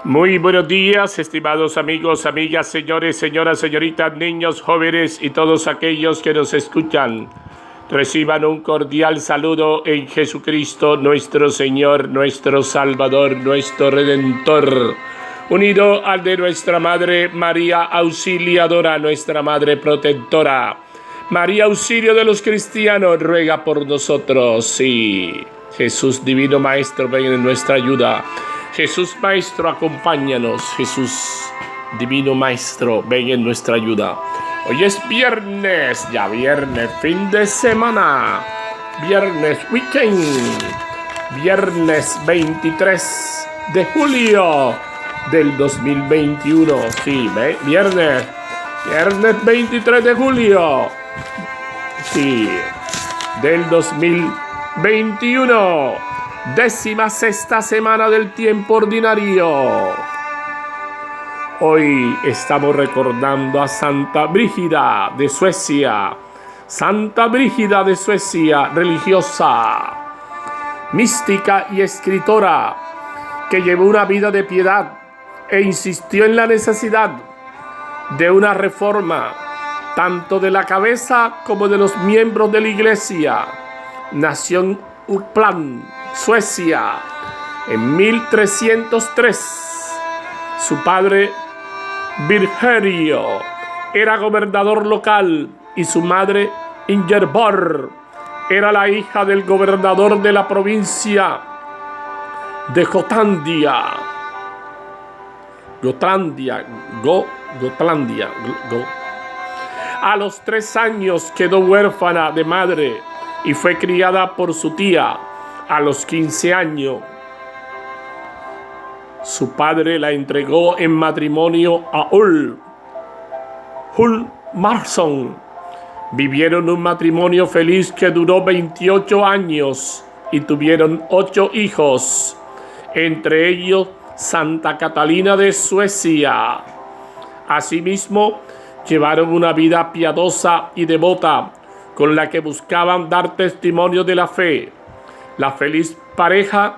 Muy buenos días, estimados amigos, amigas, señores, señoras, señoritas, niños, jóvenes y todos aquellos que nos escuchan. Reciban un cordial saludo en Jesucristo, nuestro Señor, nuestro Salvador, nuestro Redentor, unido al de nuestra Madre María Auxiliadora, nuestra Madre Protectora. María, auxilio de los cristianos, ruega por nosotros. Sí, Jesús Divino Maestro, ven en nuestra ayuda. Jesús Maestro, acompáñanos. Jesús Divino Maestro, ven en nuestra ayuda. Hoy es viernes, ya viernes, fin de semana. Viernes, weekend. Viernes 23 de julio del 2021. Sí, viernes 23 de julio. Sí, del 2021. 16ª semana del tiempo ordinario. Hoy estamos recordando a Santa Brígida de Suecia. Santa Brígida de Suecia, religiosa, mística y escritora, que llevó una vida de piedad e insistió en la necesidad de una reforma, tanto de la cabeza como de los miembros de la iglesia. Nació en Uppland, Suecia, en 1303. Su padre, Virgilio, era gobernador local y su madre, Ingeborg, era la hija del gobernador de la provincia de Gotlandia. A los 3 años quedó huérfana de madre y fue criada por su tía. A los 15 años, su padre la entregó en matrimonio a Marsson. Vivieron un matrimonio feliz que duró 28 años y tuvieron 8 hijos, entre ellos Santa Catalina de Suecia. Asimismo, llevaron una vida piadosa y devota, con la que buscaban dar testimonio de la fe. La feliz pareja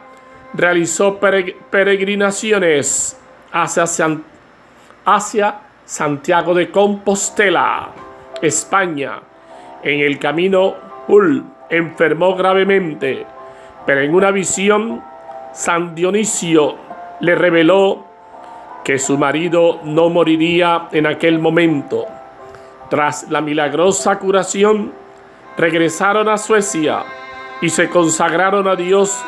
realizó peregrinaciones hacia Santiago de Compostela, España. En el camino, Hull enfermó gravemente, pero en una visión, San Dionisio le reveló que su marido no moriría en aquel momento. Tras la milagrosa curación, regresaron a Suecia y se consagraron a Dios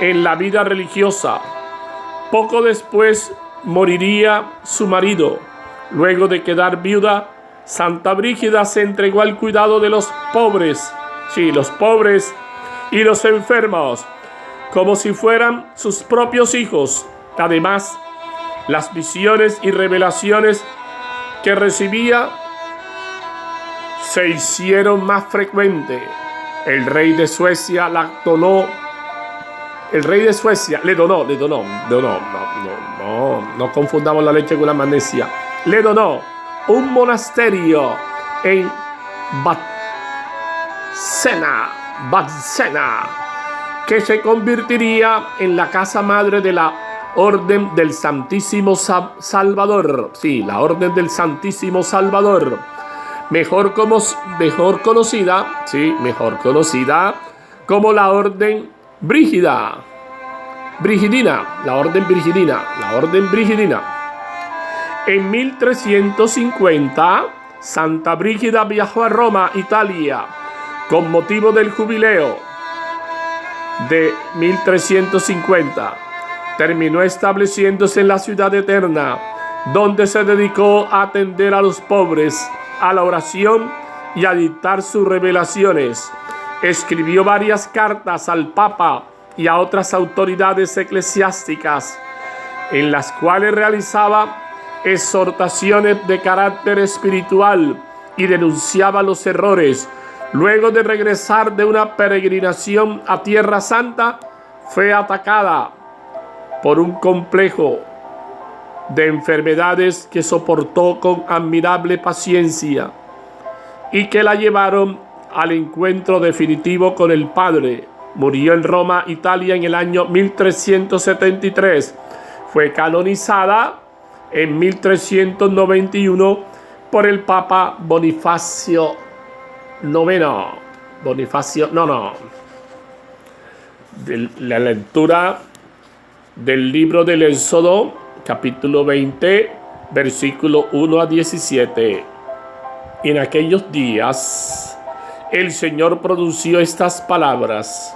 en la vida religiosa. Poco después moriría su marido. Luego de quedar viuda, Santa Brígida se entregó al cuidado de los pobres, los pobres y los enfermos, como si fueran sus propios hijos. Además, las visiones y revelaciones que recibía se hicieron más frecuentes. El rey de Suecia le donó, no confundamos la leche con la magnesia. Le donó un monasterio en Badsena, que se convertiría en la casa madre de la Orden del Santísimo Salvador. Sí, la Orden del Santísimo Salvador. Mejor conocida como la Orden Brígida. La Orden Brigidina. En 1350, Santa Brígida viajó a Roma, Italia, con motivo del jubileo de 1350. Terminó estableciéndose en la ciudad eterna, donde se dedicó a atender a los pobres, a la oración y a dictar sus revelaciones. Escribió varias cartas al Papa y a otras autoridades eclesiásticas, en las cuales realizaba exhortaciones de carácter espiritual y denunciaba los errores. Luego de regresar de una peregrinación a Tierra Santa, fue atacada por un complejo de enfermedades que soportó con admirable paciencia y que la llevaron al encuentro definitivo con el Padre. Murió en Roma, Italia, en el año 1373. Fue canonizada en 1391 por el Papa Bonifacio IX. De la lectura del libro del Éxodo, capítulo 20, versículo 1 a 17. En aquellos días el Señor pronunció estas palabras: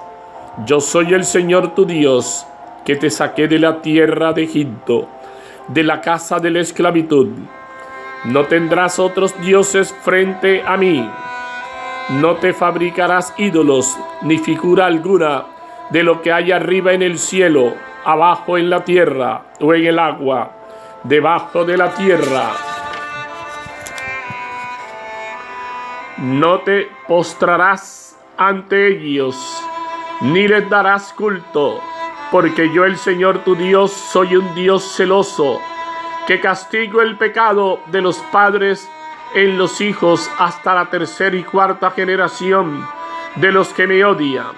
Yo soy el Señor tu Dios, que te saqué de la tierra de Egipto, de la casa de la esclavitud. No tendrás otros dioses frente a mí. No te fabricarás ídolos, ni figura alguna de lo que hay arriba en el cielo, abajo en la tierra o en el agua, debajo de la tierra. No te postrarás ante ellos, ni les darás culto, porque yo, el Señor tu Dios, soy un Dios celoso, que castigo el pecado de los padres en los hijos hasta la tercera y cuarta generación de los que me odian.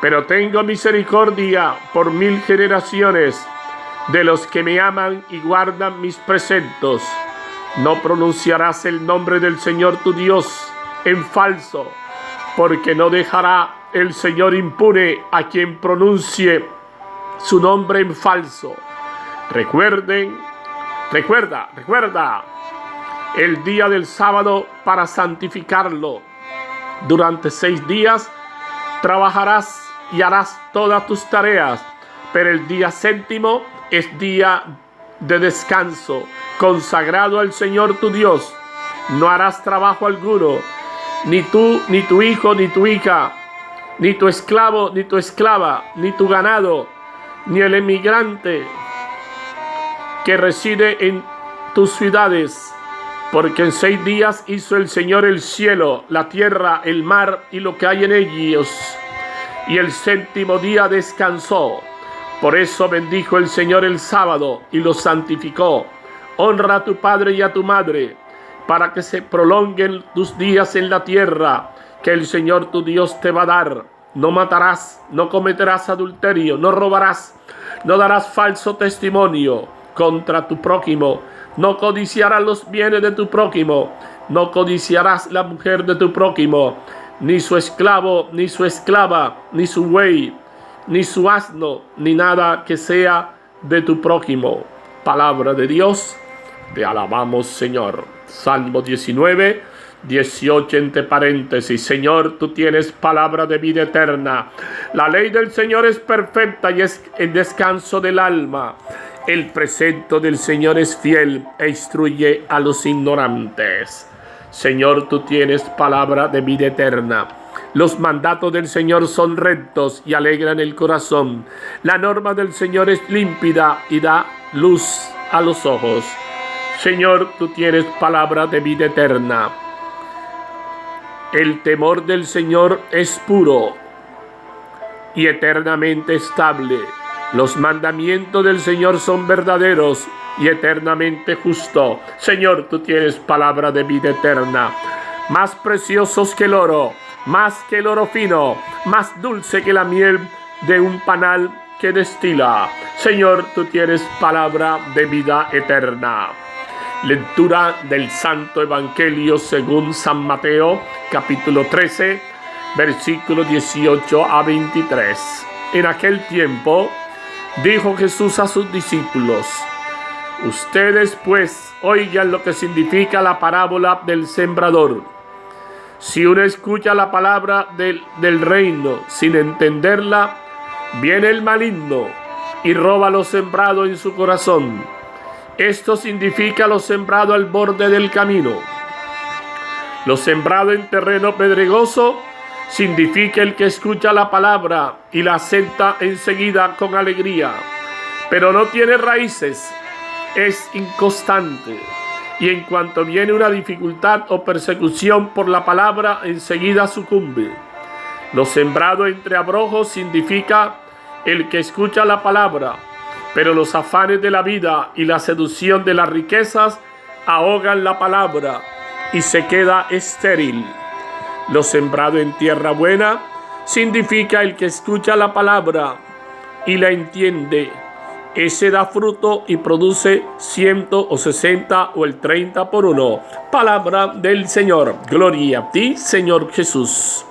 Pero tengo misericordia por 1000 generaciones de los que me aman y guardan mis preceptos. No pronunciarás el nombre del Señor tu Dios en falso, porque no dejará el Señor impune a quien pronuncie su nombre en falso. Recuerda el día del sábado para santificarlo. Durante 6 días trabajarás y harás todas tus tareas, pero el día séptimo es día de descanso, consagrado al Señor tu Dios. No harás trabajo alguno, ni tú, ni tu hijo, ni tu hija, ni tu esclavo, ni tu esclava, ni tu ganado, ni el emigrante que reside en tus ciudades, porque en 6 días hizo el Señor el cielo, la tierra, el mar y lo que hay en ellos, y el séptimo día descansó. Por eso bendijo el Señor el sábado y lo santificó. Honra a tu padre y a tu madre, para que se prolonguen tus días en la tierra que el Señor tu Dios te va a dar. No matarás, no cometerás adulterio, no robarás, no darás falso testimonio contra tu prójimo, no codiciarás los bienes de tu prójimo, no codiciarás la mujer de tu prójimo, ni su esclavo, ni su esclava, ni su buey, ni su asno, ni nada que sea de tu prójimo. Palabra de Dios, te alabamos, Señor. Salmo 19, 18 entre paréntesis. Señor, tú tienes palabra de vida eterna. La ley del Señor es perfecta y es el descanso del alma. El precepto del Señor es fiel e instruye a los ignorantes. Señor, tú tienes palabra de vida eterna. Los mandatos del Señor son rectos y alegran el corazón. La norma del Señor es límpida y da luz a los ojos. Señor, tú tienes palabra de vida eterna. El temor del Señor es puro y eternamente estable. Los mandamientos del Señor son verdaderos y eternamente justos. Señor, tú tienes palabra de vida eterna. Más preciosos que el oro, más que el oro fino, más dulce que la miel de un panal que destila. Señor, tú tienes palabra de vida eterna. Lectura del Santo Evangelio según San Mateo, capítulo 13, versículos 18 a 23. En aquel tiempo dijo Jesús a sus discípulos: ustedes pues oigan lo que significa la parábola del sembrador. Si uno escucha la palabra del reino sin entenderla, viene el maligno y roba lo sembrado en su corazón. Esto significa lo sembrado al borde del camino. Lo sembrado en terreno pedregoso significa el que escucha la palabra y la acepta enseguida con alegría, pero no tiene raíces, es inconstante, y en cuanto viene una dificultad o persecución por la palabra, enseguida sucumbe. Lo sembrado entre abrojos significa el que escucha la palabra, pero los afanes de la vida y la seducción de las riquezas ahogan la palabra y se queda estéril. Lo sembrado en tierra buena significa el que escucha la palabra y la entiende. ese da fruto y produce 100 o 60 o el 30 por uno. Palabra del Señor. Gloria a ti, Señor Jesús.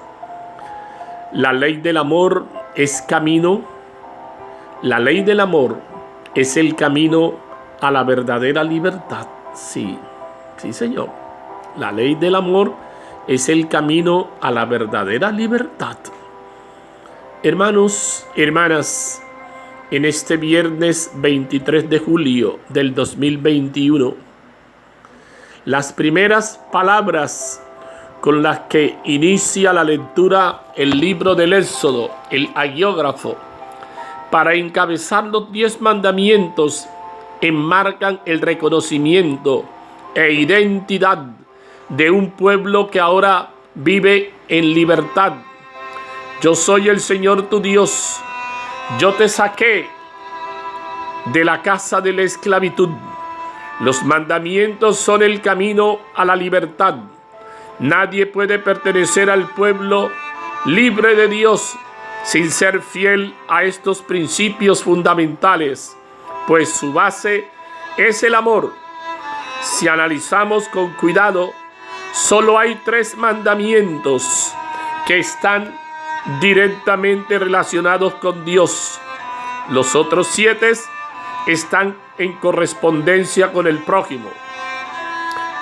La ley del amor es camino. La ley del amor es el camino a la verdadera libertad. Sí, sí, Señor. La ley del amor es el camino a la verdadera libertad. Hermanos, hermanas, en este viernes 23 de julio del 2021, las primeras palabras con las que inicia la lectura el libro del Éxodo, el hagiógrafo, para encabezar los 10 mandamientos, enmarcan el reconocimiento e identidad de un pueblo que ahora vive en libertad. Yo soy el Señor tu Dios. Yo te saqué de la casa de la esclavitud. Los mandamientos son el camino a la libertad. Nadie puede pertenecer al pueblo libre de Dios sin ser fiel a estos principios fundamentales, pues su base es el amor. Si analizamos con cuidado, solo hay 3 mandamientos que están directamente relacionados con Dios. Los otros 7 están en correspondencia con el prójimo,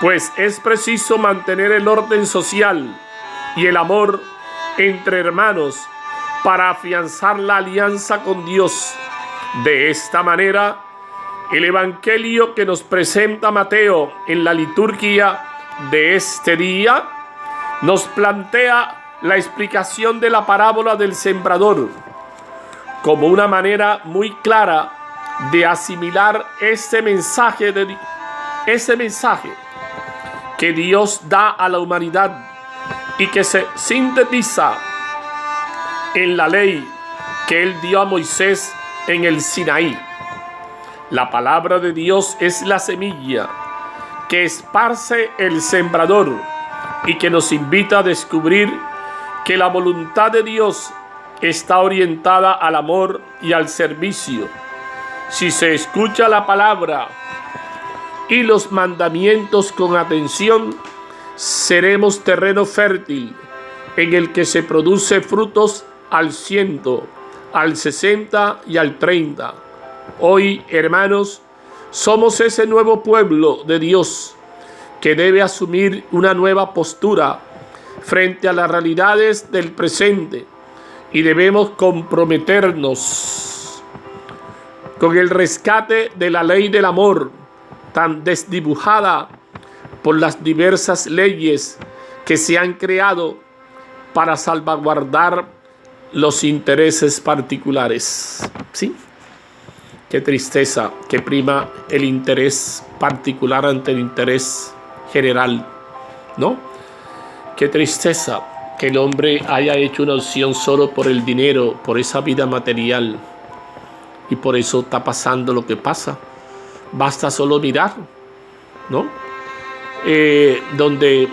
pues es preciso mantener el orden social y el amor entre hermanos para afianzar la alianza con Dios. De esta manera, el evangelio que nos presenta Mateo en la liturgia de este día nos plantea la explicación de la parábola del sembrador como una manera muy clara de asimilar ese mensaje que Dios da a la humanidad y que se sintetiza en la ley que Él dio a Moisés en el Sinaí. La palabra de Dios es la semilla que esparce el sembrador y que nos invita a descubrir que la voluntad de Dios está orientada al amor y al servicio. Si se escucha la palabra y los mandamientos con atención, seremos terreno fértil en el que se produce frutos al 100, al 60 y al 30. Hoy, hermanos, somos ese nuevo pueblo de Dios que debe asumir una nueva postura frente a las realidades del presente y debemos comprometernos con el rescate de la ley del amor, tan desdibujada por las diversas leyes que se han creado para salvaguardar los intereses particulares. ¿Sí? Qué tristeza que prima el interés particular ante el interés general, ¿no? Qué tristeza que el hombre haya hecho una opción solo por el dinero, por esa vida material. Y por eso está pasando lo que pasa. Basta solo mirar, ¿no? Donde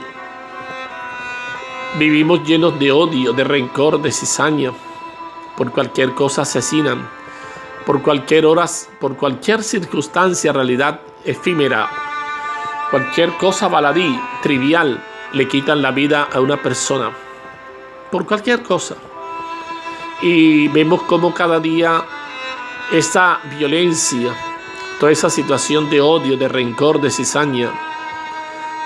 vivimos llenos de odio, de rencor, de cizaña. Por cualquier cosa asesinan. Por cualquier circunstancia, realidad efímera. Cualquier cosa baladí, trivial, le quitan la vida a una persona. Por cualquier cosa. Y vemos cómo cada día esta violencia, toda esa situación de odio, de rencor, de cizaña,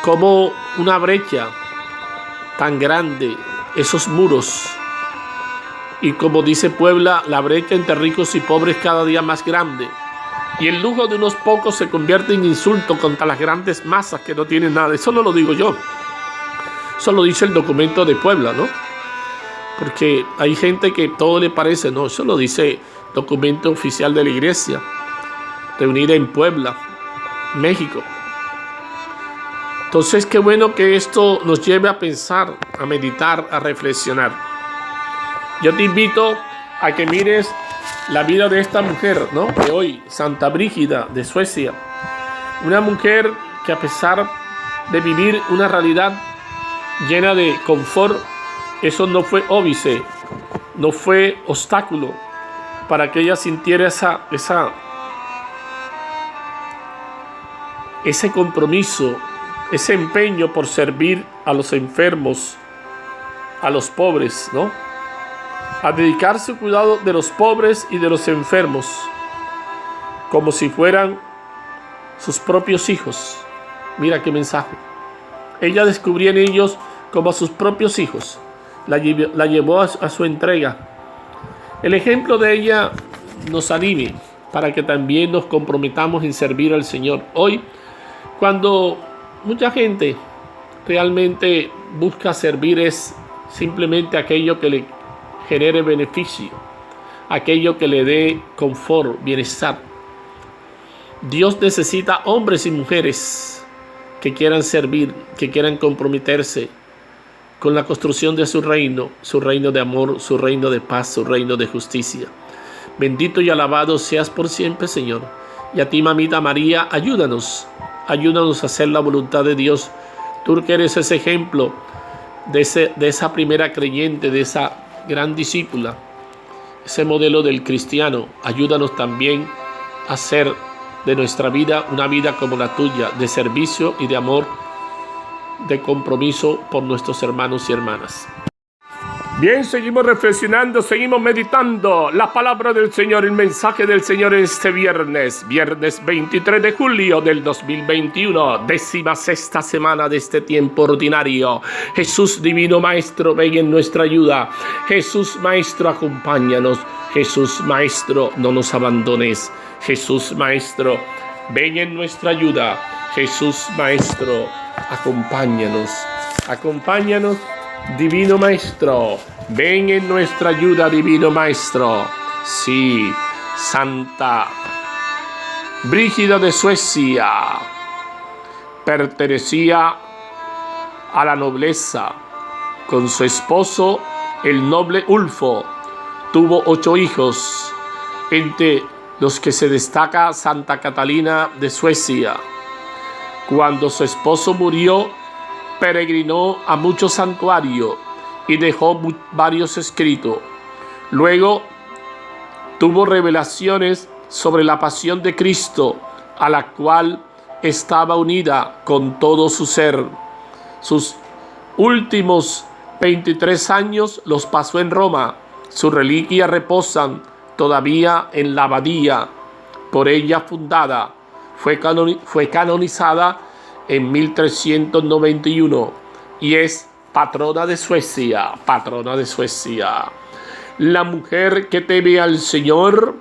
como una brecha tan grande, esos muros. Y como dice Puebla, la brecha entre ricos y pobres cada día más grande. Y el lujo de unos pocos se convierte en insulto contra las grandes masas que no tienen nada. Eso no lo digo yo. Eso lo dice el documento de Puebla, ¿no? Porque hay gente que todo le parece, no, eso lo dice el documento oficial de la iglesia, reunida en Puebla, México. Entonces, qué bueno que esto nos lleve a pensar, a meditar, a reflexionar. Yo te invito a que mires la vida de esta mujer, ¿no? De hoy, Santa Brígida de Suecia. Una mujer que a pesar de vivir una realidad llena de confort, eso no fue óbice, no fue obstáculo para que ella sintiera esa ese compromiso, ese empeño por servir a los enfermos, a los pobres, ¿no? A dedicar su cuidado de los pobres y de los enfermos, como si fueran sus propios hijos. Mira qué mensaje. Ella descubría en ellos como a sus propios hijos. La llevó a su entrega. El ejemplo de ella nos anime para que también nos comprometamos en servir al Señor. Hoy, cuando mucha gente realmente busca servir, es simplemente aquello que le genere beneficio, aquello que le dé confort, bienestar. Dios necesita hombres y mujeres que quieran servir, que quieran comprometerse con la construcción de su reino de amor, su reino de paz, su reino de justicia. Bendito y alabado seas por siempre, Señor. Y a ti, mamita María, ayúdanos a hacer la voluntad de Dios. Tú que eres ese ejemplo de esa primera creyente, de esa gran discípula, ese modelo del cristiano. Ayúdanos también a hacer de nuestra vida una vida como la tuya, de servicio y de amor, de compromiso por nuestros hermanos y hermanas. Bien, seguimos reflexionando, seguimos meditando la palabra del Señor, el mensaje del Señor este viernes 23 de julio del 2021, 16ª semana de este tiempo ordinario. Jesús Divino Maestro, ven en nuestra ayuda. Jesús Maestro, acompáñanos. Jesús Maestro, no nos abandones. Jesús Maestro, ven en nuestra ayuda. Jesús Maestro, acompáñanos. Acompáñanos, Divino Maestro, ven en nuestra ayuda, Divino Maestro. Sí, Santa Brígida de Suecia pertenecía a la nobleza. Con su esposo, el noble Ulfo, tuvo 8 hijos, entre los que se destaca Santa Catalina de Suecia. Cuando su esposo murió, peregrinó a muchos santuarios y dejó varios escritos. Luego tuvo revelaciones sobre la pasión de Cristo, a la cual estaba unida con todo su ser. Sus últimos 23 años los pasó en Roma. Sus reliquias reposan todavía en la abadía por ella fundada. Fue canonizada en 1391 y es patrona de Suecia, patrona de Suecia. La mujer que teme al Señor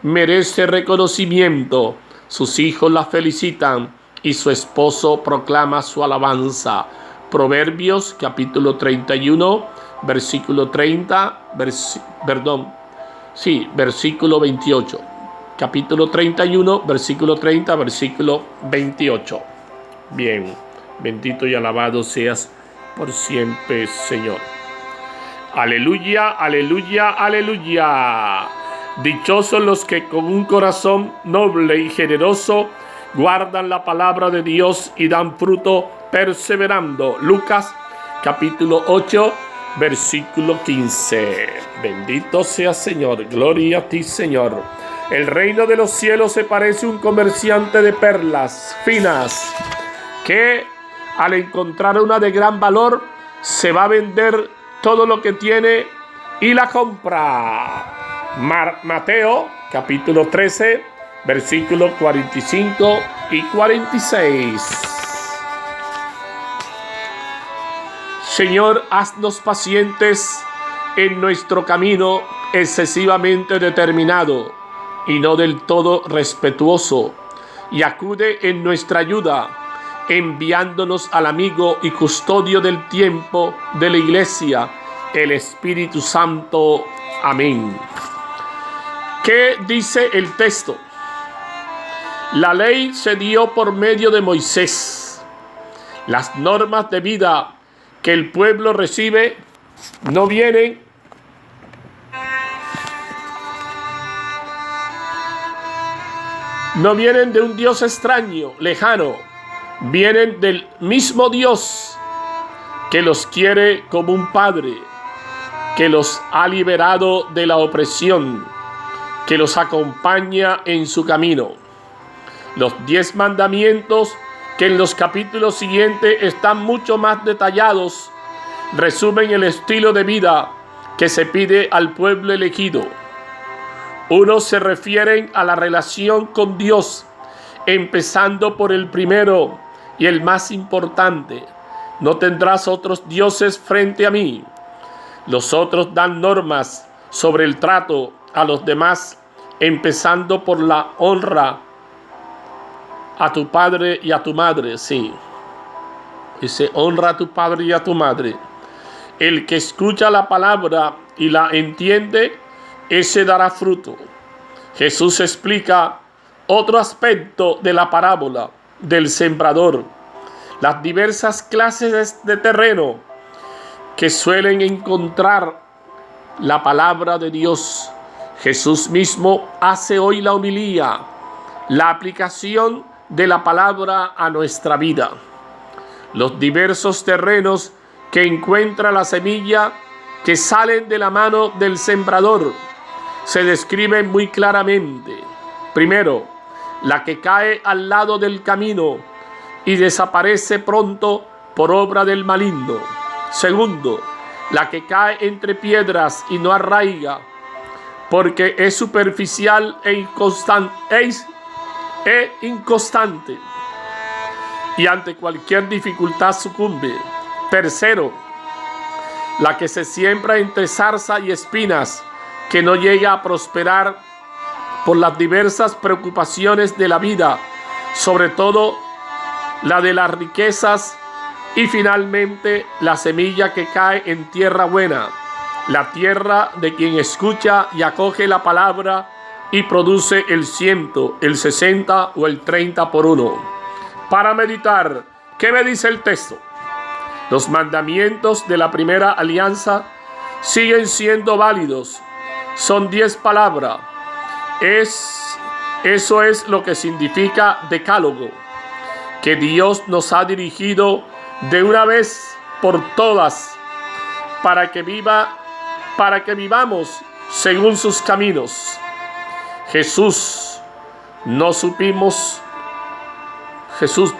merece reconocimiento. Sus hijos la felicitan y su esposo proclama su alabanza. Proverbios capítulo 31, versículo 30, versículo 28. Capítulo 31, versículo 30, versículo 28. Bien, bendito y alabado seas por siempre, Señor. Aleluya, aleluya, aleluya. Dichosos los que con un corazón noble y generoso guardan la palabra de Dios y dan fruto perseverando. Lucas capítulo 8, versículo 15. Bendito sea, Señor. Gloria a ti, Señor. El reino de los cielos se parece a un comerciante de perlas finas que al encontrar una de gran valor se va a vender todo lo que tiene y la compra. Mateo capítulo 13, versículos 45 y 46. Señor, haznos pacientes en nuestro camino excesivamente determinado y no del todo respetuoso, y acude en nuestra ayuda, enviándonos al amigo y custodio del tiempo de la Iglesia, el Espíritu Santo. Amén. ¿Qué dice el texto? La ley se dio por medio de Moisés. Las normas de vida que el pueblo recibe no vienen de un Dios extraño, lejano. Vienen del mismo Dios que los quiere como un padre, que los ha liberado de la opresión, que los acompaña en su camino. Los 10 mandamientos que en los capítulos siguientes están mucho más detallados, resumen el estilo de vida que se pide al pueblo elegido. Unos se refieren a la relación con Dios, empezando por el primero y el más importante: no tendrás otros dioses frente a mí. Los otros dan normas sobre el trato a los demás, empezando por la honra a tu padre y a tu madre. Sí, dice: honra a tu padre y a tu madre. El que escucha la palabra y la entiende, ese dará fruto. Jesús explica otro aspecto de la parábola del sembrador: las diversas clases de terreno que suelen encontrar la palabra de Dios. Jesús mismo hace hoy la homilía, la aplicación de la palabra a nuestra vida. Los diversos terrenos que encuentra la semilla que salen de la mano del sembrador se describen muy claramente. Primero, la que cae al lado del camino y desaparece pronto por obra del maligno. Segundo, la que cae entre piedras y no arraiga, porque es superficial e inconstante, y ante cualquier dificultad sucumbe. Tercero, la que se siembra entre zarza y espinas, que no llega a prosperar por las diversas preocupaciones de la vida, sobre todo la de las riquezas. Y finalmente, la semilla que cae en tierra buena, la tierra de quien escucha y acoge la palabra y produce el 100, el 60 o el 30 por uno. Para meditar, ¿qué me dice el texto? Los mandamientos de la primera alianza siguen siendo válidos. Son 10 palabras. Eso es lo que significa decálogo, que Dios nos ha dirigido de una vez por todas para que vivamos según sus caminos. Jesús no suprimió Jesús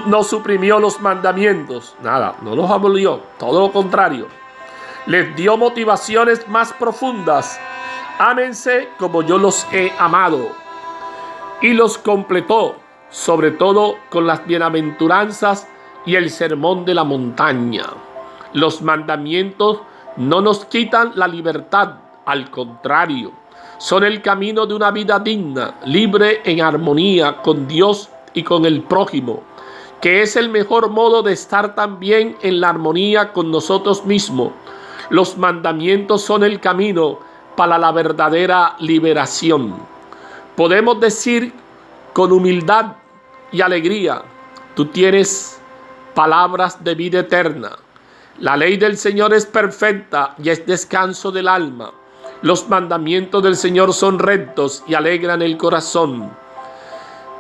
no suprimió los mandamientos, nada, no los abolió, todo lo contrario. Les dio motivaciones más profundas: ámense como yo los he amado. Y los completó, sobre todo con las bienaventuranzas y el sermón de la montaña. Los mandamientos no nos quitan la libertad, al contrario, son el camino de una vida digna, libre, en armonía con Dios y con el prójimo, que es el mejor modo de estar también en la armonía con nosotros mismos. Los mandamientos son el camino para la verdadera liberación. Podemos decir con humildad y alegría: tú tienes palabras de vida eterna. La ley del Señor es perfecta y es descanso del alma. Los mandamientos del Señor son rectos y alegran el corazón.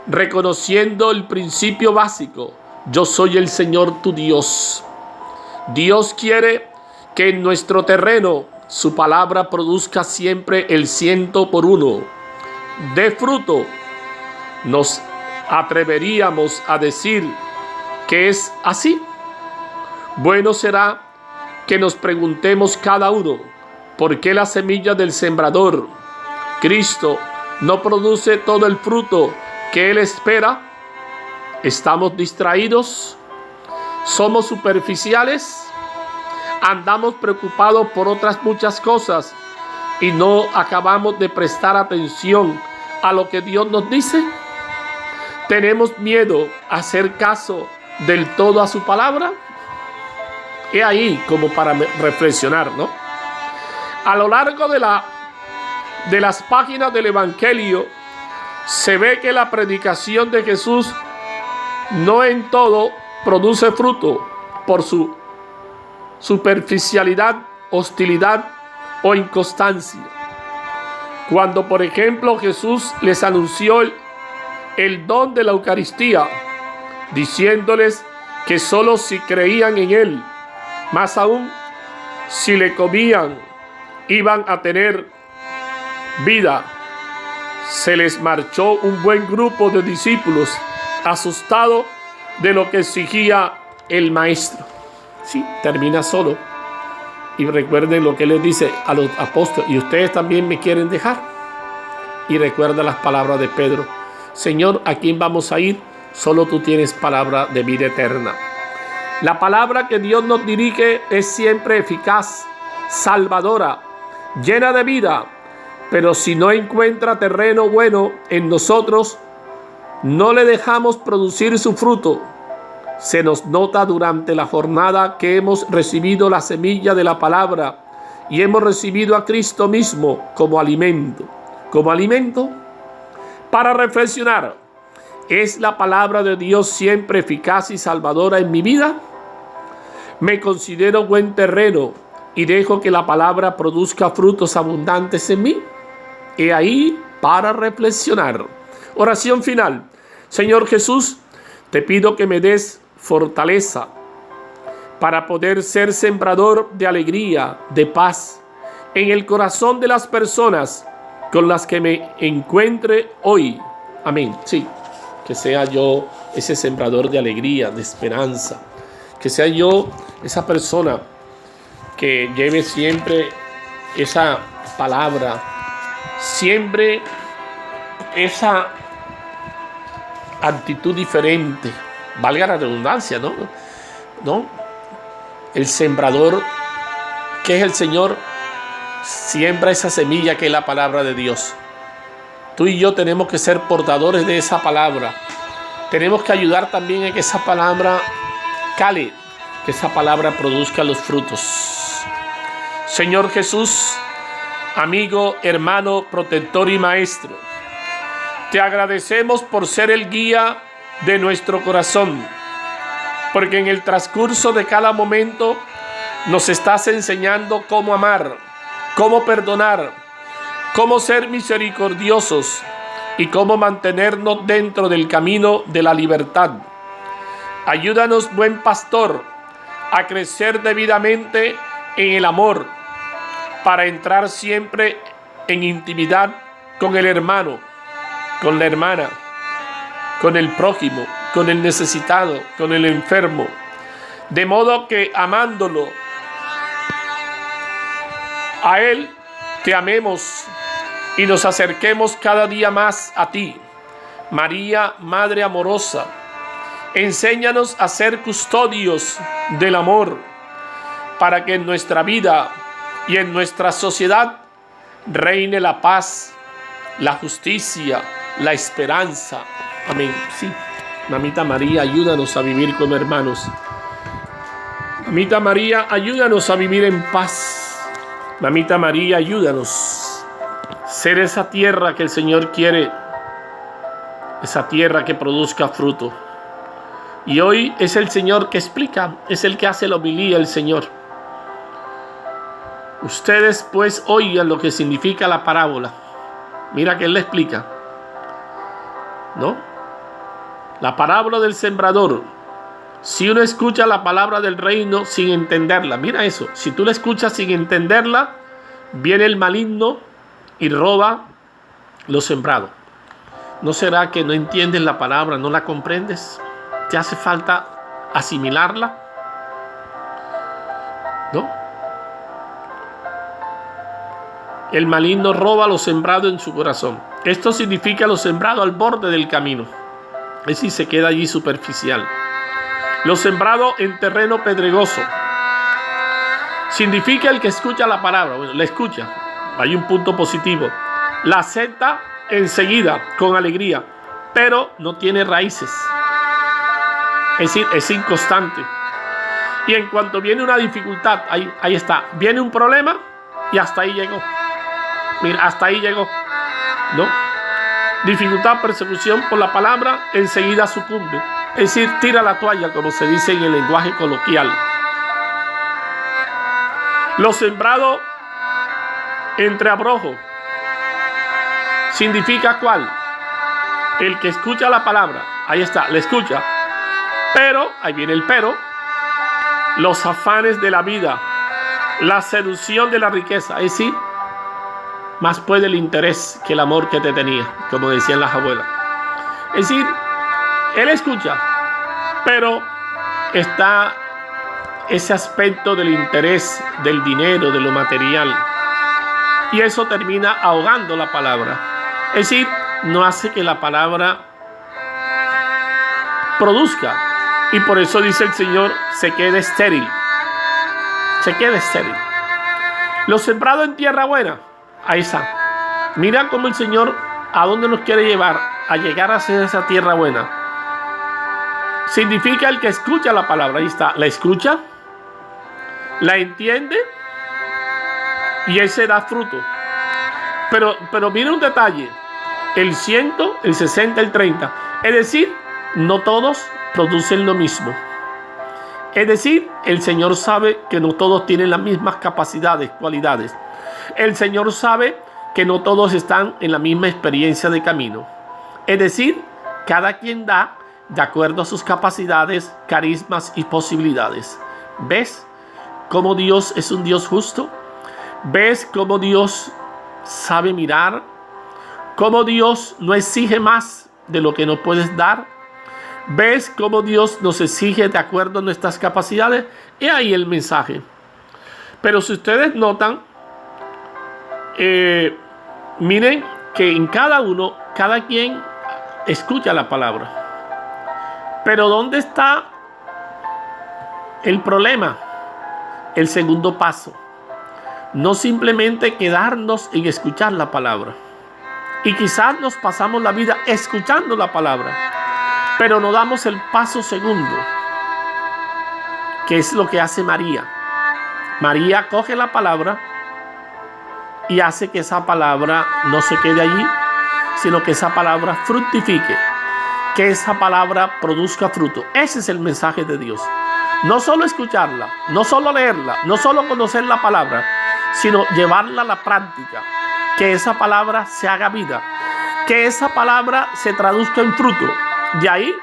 Reconociendo el principio básico: yo soy el Señor tu Dios. Dios quiere que en nuestro terreno su palabra produzca siempre el 100 por uno. De fruto. ¿Nos atreveríamos a decir que es así? Bueno será que nos preguntemos cada uno: ¿por qué la semilla del sembrador, Cristo, no produce todo el fruto que Él espera? ¿Estamos distraídos? ¿Somos superficiales? ¿Andamos preocupados por otras muchas cosas y no acabamos de prestar atención a lo que Dios nos dice? ¿Tenemos miedo a hacer caso del todo a su palabra? He ahí como para reflexionar, ¿no? A lo largo de las páginas del Evangelio se ve que la predicación de Jesús no en todo produce fruto por su superficialidad, hostilidad o inconstancia. Cuando, por ejemplo, Jesús les anunció el don de la Eucaristía, diciéndoles que solo si creían en Él, más aún si le comían, iban a tener vida, se les marchó un buen grupo de discípulos, asustado de lo que exigía el maestro. Sí, termina solo. Y recuerden lo que les dice a los apóstoles: y ustedes también me quieren dejar. Y recuerda las palabras de Pedro: Señor, ¿a quién vamos a ir? Solo tú tienes palabra de vida eterna. La palabra que Dios nos dirige es siempre eficaz, salvadora, llena de vida. Pero si no encuentra terreno bueno en nosotros, no le dejamos producir su fruto. Se nos nota durante la jornada que hemos recibido la semilla de la palabra y hemos recibido a Cristo mismo como alimento. Como alimento para reflexionar: ¿es la palabra de Dios siempre eficaz y salvadora en mi vida? ¿Me considero buen terreno y dejo que la palabra produzca frutos abundantes en mí? He ahí para reflexionar. Oración final. Señor Jesús, te pido que me des fortaleza para poder ser sembrador de alegría, de paz en el corazón de las personas con las que me encuentre hoy. Amén. Sí, que sea yo ese sembrador de alegría, de esperanza. Que sea yo esa persona que lleve siempre esa palabra, siempre esa actitud diferente. Valga la redundancia, ¿no? El sembrador, que es el Señor, siembra esa semilla que es la palabra de Dios. Tú y yo tenemos que ser portadores de esa palabra. Tenemos que ayudar también a que esa palabra cale, que esa palabra produzca los frutos. Señor Jesús, amigo, hermano, protector y maestro, te agradecemos por ser el guía de nuestro corazón, porque en el transcurso de cada momento nos estás enseñando cómo amar, cómo perdonar, cómo ser misericordiosos y cómo mantenernos dentro del camino de la libertad. Ayúdanos, buen pastor, a crecer debidamente en el amor, para entrar siempre en intimidad con el hermano, con la hermana, con el prójimo, con el necesitado, con el enfermo, de modo que amándolo a Él, te amemos y nos acerquemos cada día más a ti. María, Madre amorosa, enséñanos a ser custodios del amor, para que en nuestra vida y en nuestra sociedad reine la paz, la justicia, la esperanza. Amén. Sí, Mamita María, ayúdanos a vivir como hermanos. Mamita María, ayúdanos a vivir en paz. Mamita María, ayúdanos a ser esa tierra que el Señor quiere, esa tierra que produzca fruto. Y hoy es el Señor que explica, es el que hace la homilía, el Señor. Ustedes pues oigan lo que significa la parábola. Mira que Él le explica, ¿no? La parábola del sembrador. Si uno escucha la palabra del reino sin entenderla, mira eso, si tú la escuchas sin entenderla, viene el maligno y roba lo sembrado. ¿No será que no entiendes la palabra, no la comprendes? ¿Te hace falta asimilarla? ¿No? El maligno roba lo sembrado en su corazón. Esto significa lo sembrado al borde del camino. Es decir, se queda allí superficial. Lo sembrado en terreno pedregoso significa el que escucha la palabra. Bueno, la escucha. Hay un punto positivo. La acepta enseguida, con alegría, pero no tiene raíces. Es decir, es inconstante. Y en cuanto viene una dificultad, ahí está. Viene un problema y hasta ahí llegó. Mira, hasta ahí llegó, ¿no? Dificultad, persecución por la palabra, enseguida sucumbe. Es decir, tira la toalla, como se dice en el lenguaje coloquial. Lo sembrado entre abrojos significa ¿cuál? El que escucha la palabra, ahí está, la escucha. Pero, ahí viene el pero, los afanes de la vida, la seducción de la riqueza, es decir, más puede el interés que el amor que te tenía, como decían las abuelas. Es decir, él escucha, pero está ese aspecto del interés, del dinero, de lo material. Y eso termina ahogando la palabra. Es decir, no hace que la palabra produzca. Y por eso dice el Señor, se queda estéril. Se queda estéril. Lo sembrado en tierra buena, ahí está. Mira cómo el Señor a dónde nos quiere llevar, a llegar a ser esa tierra buena. Significa el que escucha la palabra, ahí está. La escucha, la entiende y ese da fruto. Pero mira un detalle, el 100, el 60, el 30. Es decir, no todos producen lo mismo. Es decir, el Señor sabe que no todos tienen las mismas capacidades, cualidades. El Señor sabe que no todos están en la misma experiencia de camino. Es decir, cada quien da de acuerdo a sus capacidades, carismas y posibilidades. ¿Ves cómo Dios es un Dios justo? ¿Ves cómo Dios sabe mirar? ¿Cómo Dios no exige más de lo que no puedes dar? ¿Ves cómo Dios nos exige de acuerdo a nuestras capacidades? Y ahí el mensaje. Pero si ustedes notan, miren que en cada uno, cada quien escucha la palabra. Pero ¿dónde está el problema? El segundo paso. No simplemente quedarnos en escuchar la palabra. Y quizás nos pasamos la vida escuchando la palabra, pero no damos el paso segundo, que es lo que hace María. María coge la palabra y hace que esa palabra no se quede allí, sino que esa palabra fructifique, que esa palabra produzca fruto. Ese es el mensaje de Dios. No solo escucharla, no solo leerla, no solo conocer la palabra, sino llevarla a la práctica, que esa palabra se haga vida, que esa palabra se traduzca en fruto. De ahí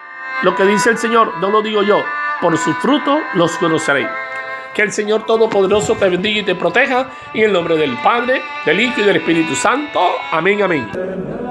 lo que dice el Señor, no lo digo yo, por su fruto los conoceréis. Que el Señor Todopoderoso te bendiga y te proteja, en el nombre del Padre, del Hijo y del Espíritu Santo. Amén, amén.